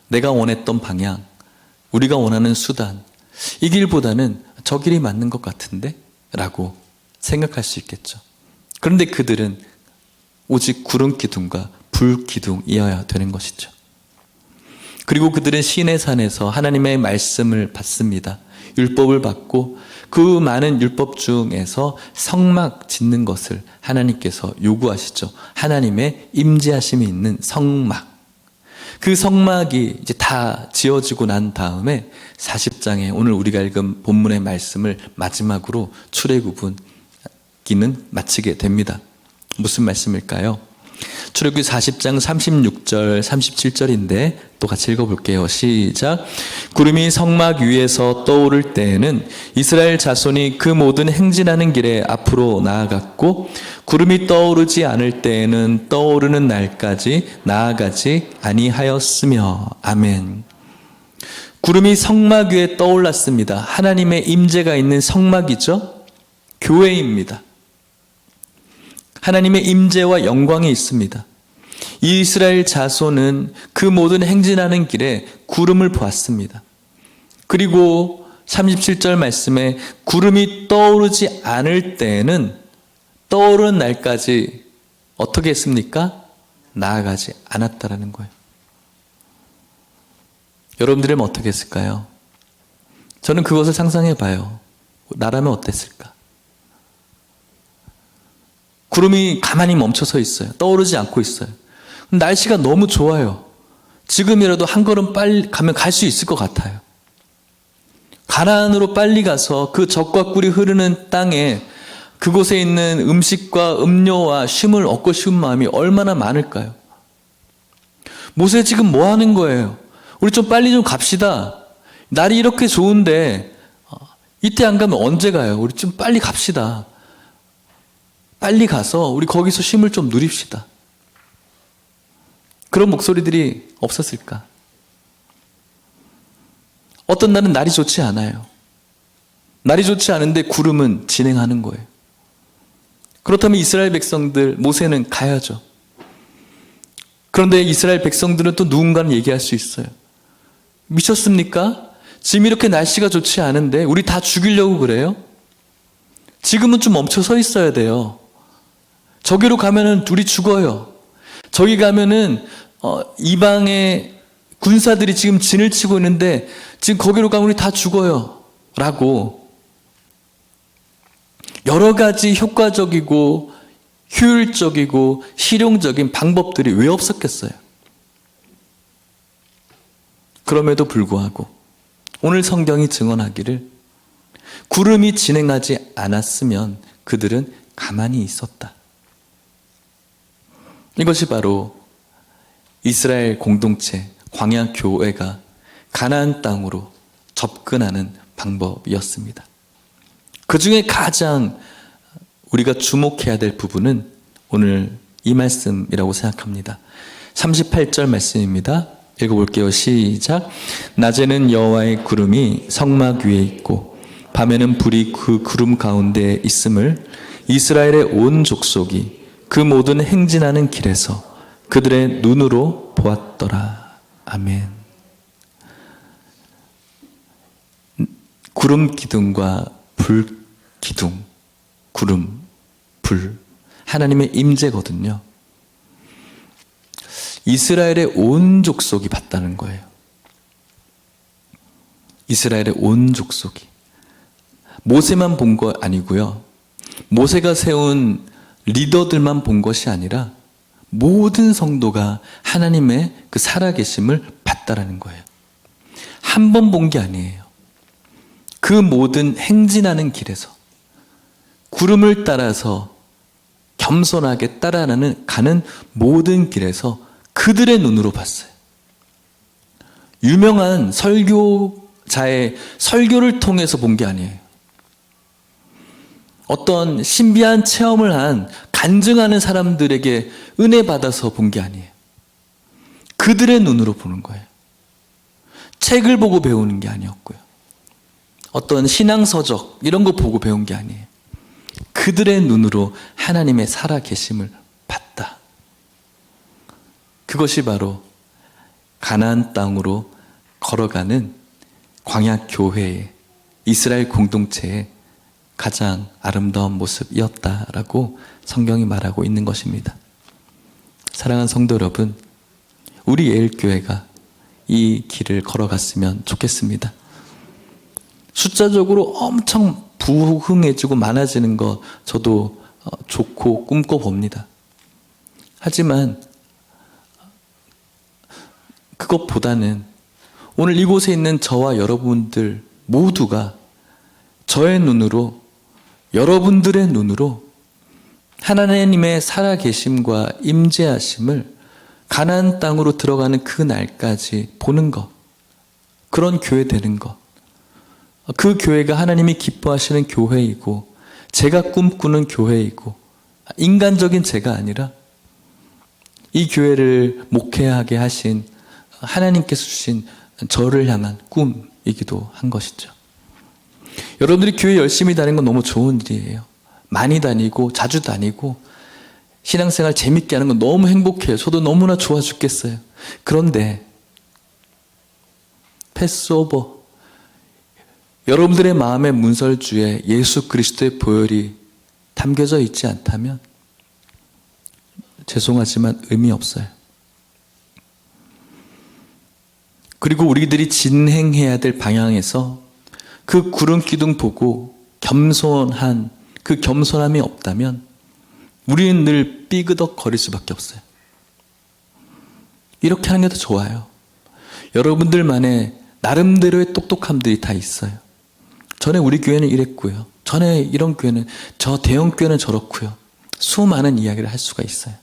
Speaker 1: 내가 원했던 방향, 우리가 원하는 수단, 이 길보다는 저 길이 맞는 것 같은데? 라고 생각할 수 있겠죠. 그런데 그들은 오직 구름 기둥과 불 기둥이어야 되는 것이죠. 그리고 그들은 시내산에서 하나님의 말씀을 받습니다. 율법을 받고 그 많은 율법 중에서 성막 짓는 것을 하나님께서 요구하시죠. 하나님의 임재하심이 있는 성막. 그 성막이 이제 다 지어지고 난 다음에 40장에 오늘 우리가 읽은 본문의 말씀을 마지막으로 출애굽기는 마치게 됩니다. 무슨 말씀일까요? 출애굽기 40장 36절 37절인데 또 같이 읽어볼게요. 시작. 구름이 성막 위에서 떠오를 때에는 이스라엘 자손이 그 모든 행진하는 길에 앞으로 나아갔고 구름이 떠오르지 않을 때에는 떠오르는 날까지 나아가지 아니하였으며. 아멘. 구름이 성막 위에 떠올랐습니다. 하나님의 임재가 있는 성막이죠. 교회입니다. 하나님의 임재와 영광이 있습니다. 이스라엘 자손은 그 모든 행진하는 길에 구름을 보았습니다. 그리고 37절 말씀에 구름이 떠오르지 않을 때에는 떠오르는 날까지 어떻게 했습니까? 나아가지 않았다라는 거예요. 여러분들은 어떻게 했을까요? 저는 그것을 상상해 봐요. 나라면 어땠을까? 구름이 가만히 멈춰서 있어요. 떠오르지 않고 있어요. 날씨가 너무 좋아요. 지금이라도 한 걸음 빨리 가면 갈 수 있을 것 같아요. 가나안으로 빨리 가서 그 젖과 꿀이 흐르는 땅에 그곳에 있는 음식과 음료와 쉼을 얻고 싶은 마음이 얼마나 많을까요? 모세 지금 뭐 하는 거예요? 우리 좀 빨리 좀 갑시다. 날이 이렇게 좋은데 이때 안 가면 언제 가요? 우리 좀 빨리 갑시다. 빨리 가서 우리 거기서 쉼을 좀 누립시다. 그런 목소리들이 없었을까? 어떤 날은 날이 좋지 않아요. 날이 좋지 않은데 구름은 진행하는 거예요. 그렇다면 이스라엘 백성들, 모세는 가야죠. 그런데 이스라엘 백성들은 또 누군가는 얘기할 수 있어요. 미쳤습니까? 지금 이렇게 날씨가 좋지 않은데 우리 다 죽이려고 그래요? 지금은 좀 멈춰 서 있어야 돼요. 저기로 가면은 우리 죽어요. 저기 가면은 이방의 군사들이 지금 진을 치고 있는데 지금 거기로 가면 우리 다 죽어요. 라고 여러 가지 효과적이고 효율적이고 실용적인 방법들이 왜 없었겠어요? 그럼에도 불구하고 오늘 성경이 증언하기를 구름이 진행하지 않았으면 그들은 가만히 있었다. 이것이 바로 이스라엘 공동체, 광야 교회가 가나안 땅으로 접근하는 방법이었습니다. 그 중에 가장 우리가 주목해야 될 부분은 오늘 이 말씀이라고 생각합니다. 38절 말씀입니다. 읽어볼게요. 시작. 낮에는 여호와의 구름이 성막 위에 있고 밤에는 불이 그 구름 가운데 있음을 이스라엘의 온 족속이 그 모든 행진하는 길에서 그들의 눈으로 보았더라. 아멘. 구름 기둥과 불 기둥, 구름, 불, 하나님의 임재거든요. 이스라엘의 온 족속이 봤다는 거예요. 이스라엘의 온 족속이. 모세만 본 거 아니고요. 모세가 세운 리더들만 본 것이 아니라 모든 성도가 하나님의 그 살아계심을 봤다라는 거예요. 한 번 본 게 아니에요. 그 모든 행진하는 길에서 구름을 따라서 겸손하게 가는 모든 길에서 그들의 눈으로 봤어요. 유명한 설교자의 설교를 통해서 본 게 아니에요. 어떤 신비한 체험을 한 간증하는 사람들에게 은혜 받아서 본 게 아니에요. 그들의 눈으로 보는 거예요. 책을 보고 배우는 게 아니었고요. 어떤 신앙서적 이런 거 보고 배운 게 아니에요. 그들의 눈으로 하나님의 살아계심을 봤다. 그것이 바로 가나안 땅으로 걸어가는 광야 교회의, 이스라엘 공동체의 가장 아름다운 모습이었다라고 성경이 말하고 있는 것입니다. 사랑하는 성도 여러분, 우리 예일교회가 이 길을 걸어갔으면 좋겠습니다. 숫자적으로 엄청 부흥해지고 많아지는 거 저도 좋고 꿈꿔봅니다. 하지만 그것보다는 오늘 이곳에 있는 저와 여러분들 모두가 저의 눈으로, 여러분들의 눈으로 하나님의 살아계심과 임재하심을 가나안 땅으로 들어가는 그 날까지 보는 것, 그런 교회 되는 것, 그 교회가 하나님이 기뻐하시는 교회이고 제가 꿈꾸는 교회이고 인간적인 제가 아니라 이 교회를 목회하게 하신 하나님께서 주신 저를 향한 꿈이기도 한 것이죠. 여러분들이 교회 열심히 다니는 건 너무 좋은 일이에요. 많이 다니고 자주 다니고 신앙생활 재밌게 하는 건 너무 행복해요. 저도 너무나 좋아 죽겠어요. 그런데 패스오버, 여러분들의 마음의 문설주에 예수 그리스도의 보혈이 담겨져 있지 않다면 죄송하지만 의미 없어요. 그리고 우리들이 진행해야 될 방향에서 그 구름 기둥 보고 겸손한 그 겸손함이 없다면 우리는 늘 삐그덕거릴 수밖에 없어요. 이렇게 하는 게 더 좋아요. 여러분들만의 나름대로의 똑똑함들이 다 있어요. 전에 우리 교회는 이랬고요. 전에 이런 교회는, 저 대형 교회는 저렇고요. 수많은 이야기를 할 수가 있어요.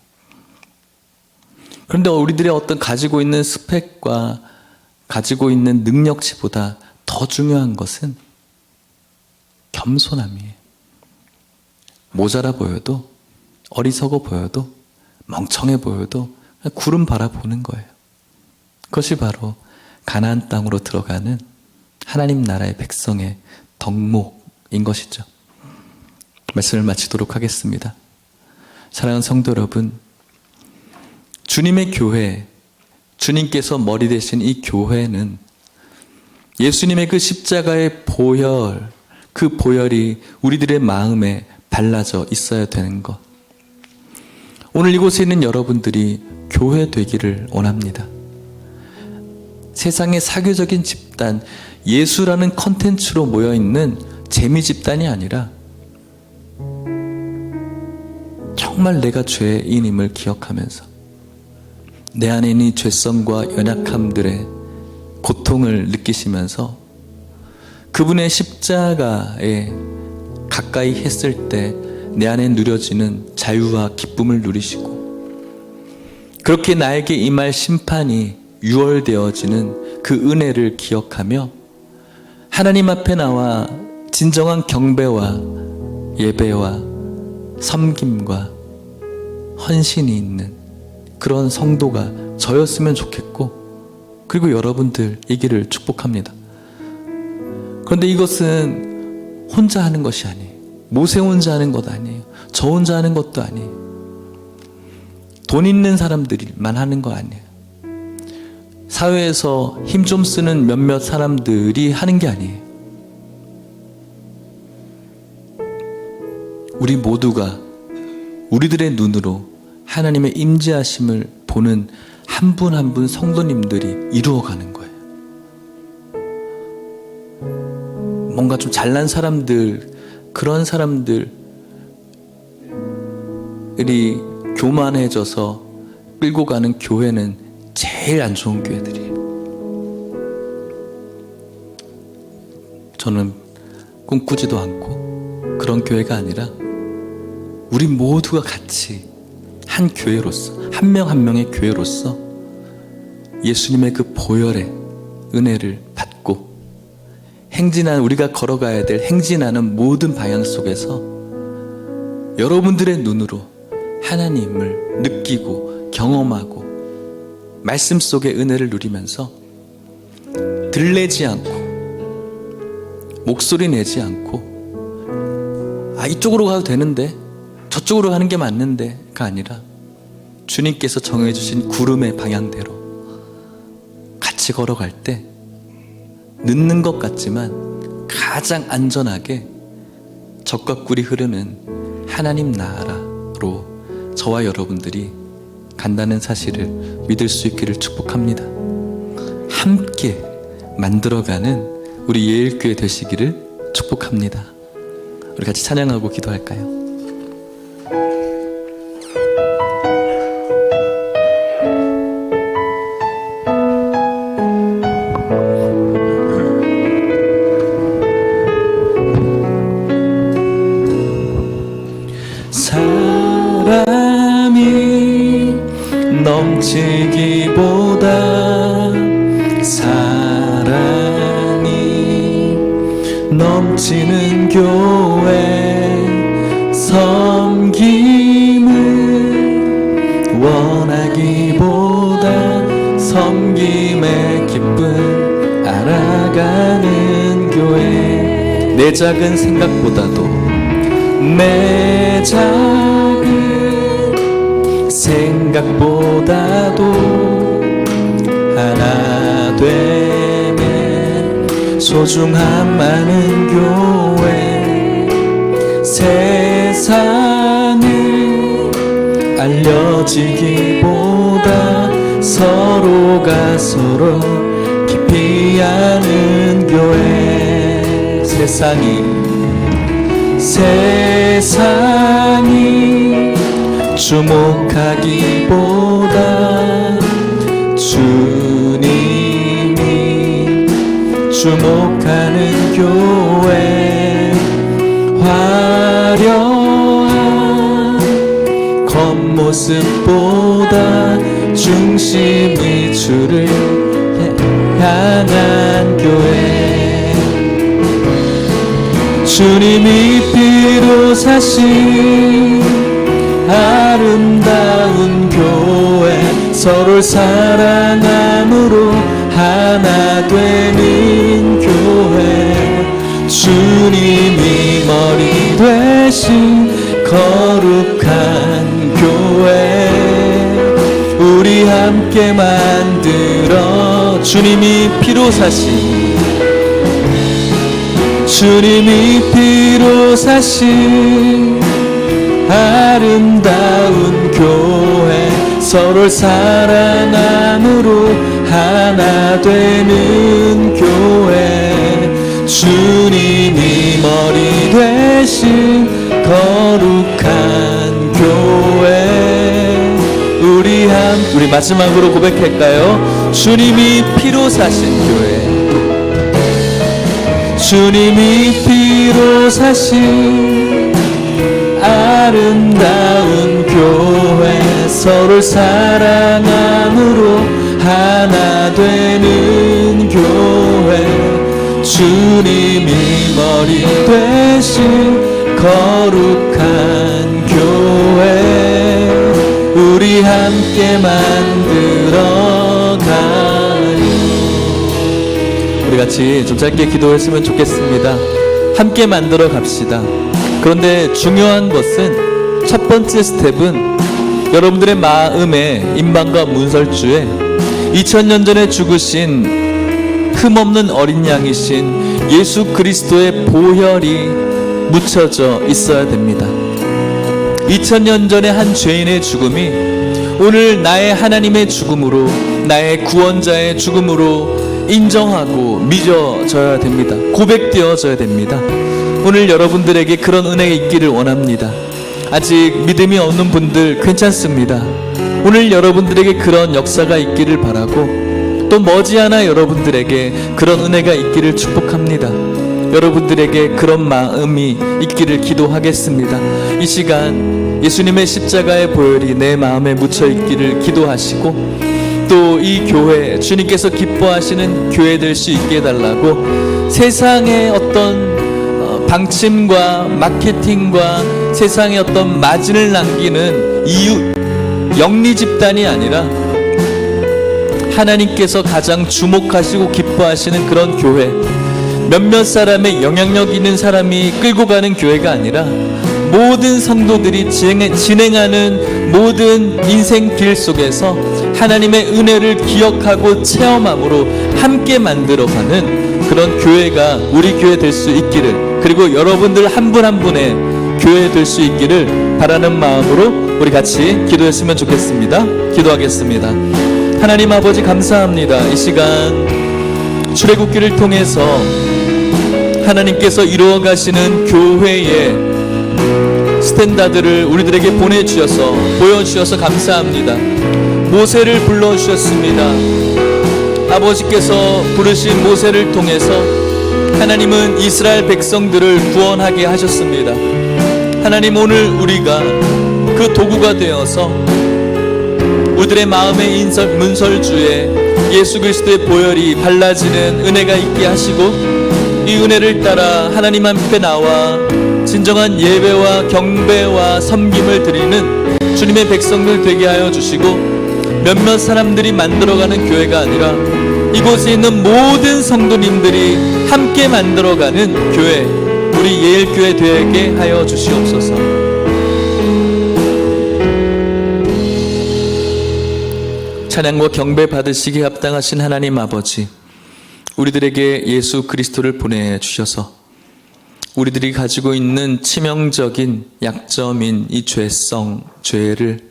Speaker 1: 그런데 우리들의 어떤 가지고 있는 스펙과 가지고 있는 능력치보다 더 중요한 것은 겸손함이에요. 모자라 보여도, 어리석어 보여도, 멍청해 보여도 구름 바라보는 거예요. 그것이 바로 가나안 땅으로 들어가는 하나님 나라의 백성의 덕목인 것이죠. 말씀을 마치도록 하겠습니다. 사랑하는 성도 여러분, 주님의 교회, 주님께서 머리 되신 이 교회는 예수님의 그 십자가의 보혈, 그 보혈이 우리들의 마음에 발라져 있어야 되는 것. 오늘 이곳에 있는 여러분들이 교회 되기를 원합니다. 세상의 사교적인 집단, 예수라는 컨텐츠로 모여있는 재미 집단이 아니라 정말 내가 죄인임을 기억하면서 내 안에 있는 이 죄성과 연약함들의 고통을 느끼시면서 그분의 십자가에 가까이 했을 때 내 안에 누려지는 자유와 기쁨을 누리시고 그렇게 나에게 임할 심판이 유월되어지는 그 은혜를 기억하며 하나님 앞에 나와 진정한 경배와 예배와 섬김과 헌신이 있는 그런 성도가 저였으면 좋겠고, 그리고 여러분들이기를 축복합니다. 그런데 이것은 혼자 하는 것이 아니에요. 모세 혼자 하는 것 아니에요. 저 혼자 하는 것도 아니에요. 돈 있는 사람들만 하는 거 아니에요. 사회에서 힘 좀 쓰는 몇몇 사람들이 하는 게 아니에요. 우리 모두가 우리들의 눈으로 하나님의 임재하심을 보는 한 분 한 분 성도님들이 이루어가는 거예요. 뭔가 좀 잘난 사람들, 그런 사람들이 교만해져서 끌고 가는 교회는 제일 안 좋은 교회들이에요. 저는 꿈꾸지도 않고 그런 교회가 아니라 우리 모두가 같이 한 교회로서, 한 명 한 명의 교회로서 예수님의 그 보혈의 은혜를 받고 우리가 걸어가야 될 행진하는 모든 방향 속에서 여러분들의 눈으로 하나님을 느끼고 경험하고 말씀 속의 은혜를 누리면서 들레지 않고 목소리 내지 않고 이쪽으로 가도 되는데 저쪽으로 가는 게 맞는데가 아니라 주님께서 정해주신 구름의 방향대로 같이 걸어갈 때 늦는 것 같지만 가장 안전하게 적과 꿀이 흐르는 하나님 나라로 저와 여러분들이 간다는 사실을 믿을 수 있기를 축복합니다. 함께 만들어가는 우리 예일교회 되시기를 축복합니다. 우리 같이 찬양하고 기도할까요? 사람이 넘치기보다 사랑이 넘치는 교회 섬김을 원하기보다 섬김의 기쁨 알아가는 교회 내 작은 생각보다도 내 작은 생각보다도 하나 되면 소중함 많은 교회 세상을 알려지기보다 서로가 서로 깊이 아는 교회 세상이 주목하기보다 주님이 주목하는 교회 화려한 겉모습보다 중심이 주를 향한 교회 주님이 피로 사신 아름다운 교회 서로를 사랑함으로 하나 되는 교회 주님이 머리 되신 거룩한 교회 우리 함께 만들어 주님이 피로 사신 주님이 피로 사신 아름다운 교회 서로를 사랑함으로 하나 되는 교회 주님이 머리 되신 거룩한 교회 우리 마지막으로 고백할까요? 주님이 피로 사신 교회 주님이 피로 사신 아름다운 교회 서로를 사랑함으로 하나 되는 교회 주님이 머리 되신 거룩한 교회 우리 함께 만들어가요. 우리 같이 좀 짧게 기도했으면 좋겠습니다. 함께 만들어 갑시다. 그런데 중요한 것은 첫 번째 스텝은 여러분들의 마음에 임방과 문설주에 2000년 전에 죽으신 흠없는 어린 양이신 예수 그리스도의 보혈이 묻혀져 있어야 됩니다. 2000년 전에 한 죄인의 죽음이 오늘 나의 하나님의 죽음으로 나의 구원자의 죽음으로 인정하고 믿어져야 됩니다. 고백되어져야 됩니다. 오늘 여러분들에게 그런 은혜가 있기를 원합니다. 아직 믿음이 없는 분들 괜찮습니다. 오늘 여러분들에게 그런 역사가 있기를 바라고 또 머지않아 여러분들에게 그런 은혜가 있기를 축복합니다. 여러분들에게 그런 마음이 있기를 기도하겠습니다. 이 시간 예수님의 십자가의 보혈이 내 마음에 묻혀 있기를 기도하시고 또 이 교회 주님께서 기뻐하시는 교회 될 수 있게 해달라고 세상의 어떤 방침과 마케팅과 세상의 어떤 마진을 남기는 이유 영리 집단이 아니라 하나님께서 가장 주목하시고 기뻐하시는 그런 교회 몇몇 사람의 영향력 있는 사람이 끌고 가는 교회가 아니라 모든 성도들이 진행하는 모든 인생 길 속에서 하나님의 은혜를 기억하고 체험함으로 함께 만들어가는 그런 교회가 우리 교회 될 수 있기를, 그리고 여러분들 한 분 한 분의 교회 될 수 있기를 바라는 마음으로 우리 같이 기도했으면 좋겠습니다. 기도하겠습니다. 하나님 아버지, 감사합니다. 이 시간 출애굽기를 통해서 하나님께서 이루어 가시는 교회의 스탠다드를 우리들에게 보여주셔서 감사합니다. 모세를 불러주셨습니다. 아버지께서 부르신 모세를 통해서 하나님은 이스라엘 백성들을 구원하게 하셨습니다. 하나님, 오늘 우리가 그 도구가 되어서 우리들의 마음의 문설주에 예수 그리스도의 보혈이 발라지는 은혜가 있게 하시고, 이 은혜를 따라 하나님 앞에 나와 진정한 예배와 경배와 섬김을 드리는 주님의 백성들 되게 하여 주시고, 몇몇 사람들이 만들어가는 교회가 아니라 이곳에 있는 모든 성도님들이 함께 만들어가는 교회, 우리 예일교회 되게 하여 주시옵소서. 찬양과 경배 받으시기에 합당하신 하나님 아버지, 우리들에게 예수 그리스도를 보내주셔서 우리들이 가지고 있는 치명적인 약점인 이 죄를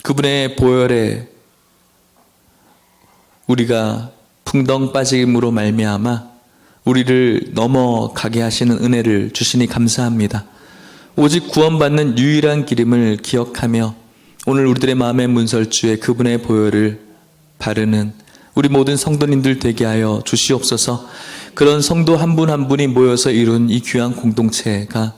Speaker 1: 그분의 보혈에 우리가 풍덩 빠짐으로 말미암아 우리를 넘어가게 하시는 은혜를 주시니 감사합니다. 오직 구원받는 유일한 길임을 기억하며 오늘 우리들의 마음의 문설주에 그분의 보혈을 바르는 우리 모든 성도님들 되게 하여 주시옵소서. 그런 성도 한 분 한 분이 모여서 이룬 이 귀한 공동체가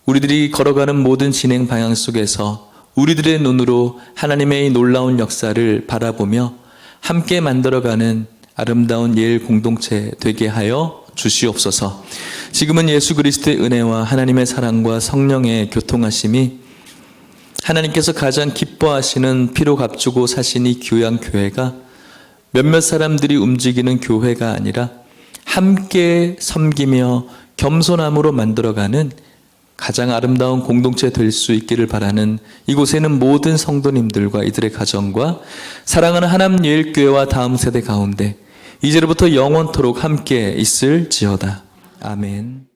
Speaker 1: 우리들이 걸어가는 모든 진행 방향 속에서 우리들의 눈으로 하나님의 이 놀라운 역사를 바라보며 함께 만들어가는 아름다운 예일 공동체 되게 하여 주시옵소서. 지금은 예수 그리스도의 은혜와 하나님의 사랑과 성령의 교통하심이 하나님께서 가장 기뻐하시는 피로 값주고 사신 이 귀한 교회가 몇몇 사람들이 움직이는 교회가 아니라 함께 섬기며 겸손함으로 만들어가는 가장 아름다운 공동체 될 수 있기를 바라는 이곳에는 모든 성도님들과 이들의 가정과 사랑하는 하나님 예일교회와 다음 세대 가운데 이제로부터 영원토록 함께 있을지어다. 아멘.